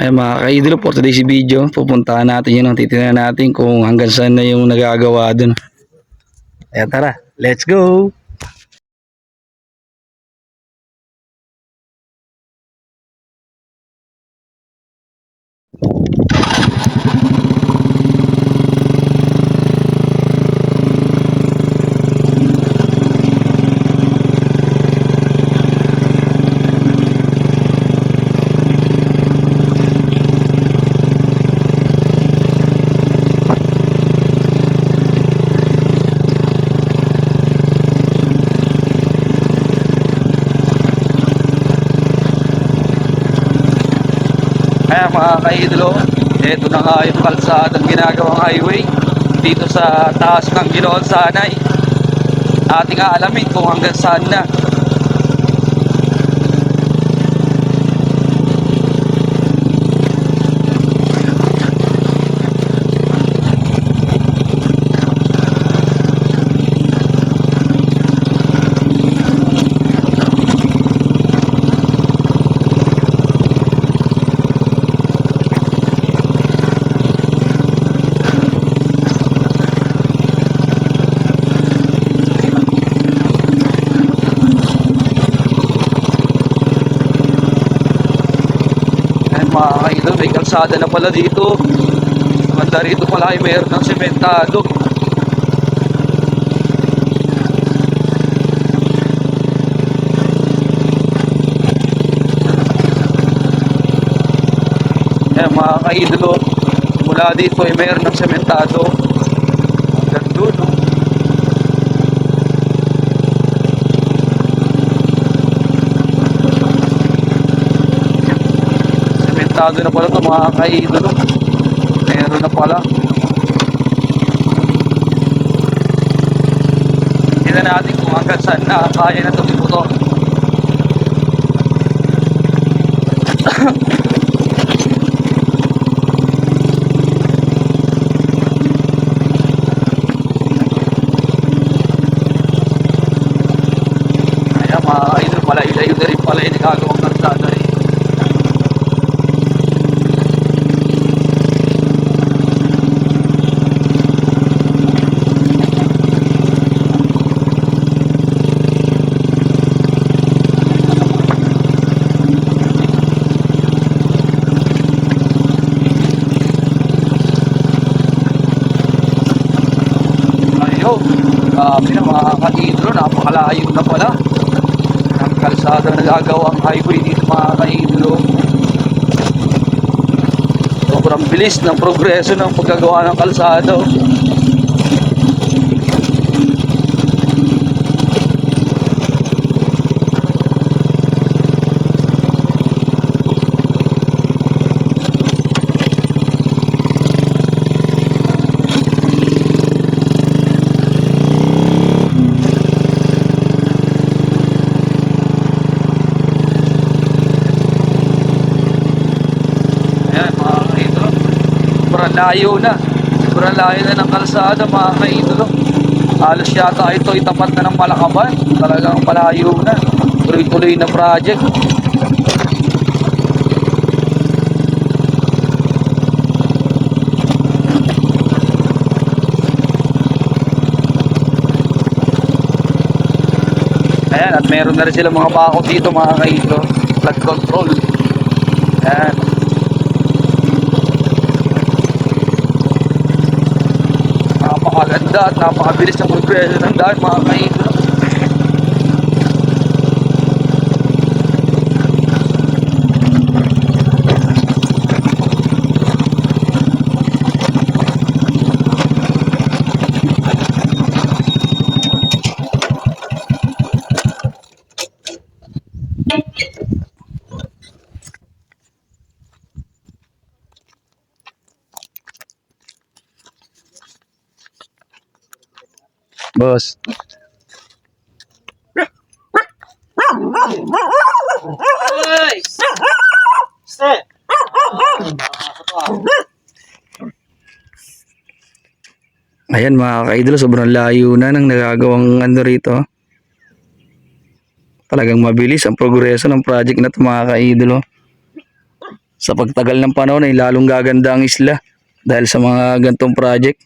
Ay mga ka-idolo, for today's video, pupuntahan natin yun. Titingnan natin kung hanggang saan na yung nagagawa dun. Kaya tara, let's go! Kaya mga ka-idolo, ito na nga yung kalsadang ginagawang highway dito sa taas ng Ginoon Sanay. Ating aalamin kung hanggang saan na. Mga ka-idol, may kalsada na pala dito. Samantala rito pala ay mayroon ng sementado. Ayan mga ka-idol, mula dito ay mayroon ng sementado hanggang doon. Sementado na pala ito mga ka-idol. Meron na pala. Tignan natin kung hanggang saan na kaya na itong motor. Kaya mga ka-idol, malayo-layo na rin pala yung nagagawang kalsada eh. Grabe na mga ka-idolo, napakalayo na pala ang kalsada na nagagawang highway dito mga ka-idolo. Sobrang bilis ng progreso ng paggagawa ng kalsada. Sobrang layo na ng kalsada mga ka-idolo. Halos yata ito itapat na ng Malakaban. Talagang malayo na. Tuloy-tuloy na project. Ayan, at meron na rin silang mga bakod dito mga ka-idolo. Flood control. Ayan. Napakaganda at napakabilis ng progresyo ng daan mga ka-idolo. Boss. Ayan mga ka-idolo, sobrang layo na ng nagagawang ano rito. Talagang mabilis ang progreso ng project na ito mga ka-idolo. Sa pagtagal ng panahon ay lalong gaganda ang isla dahil sa mga gantong project.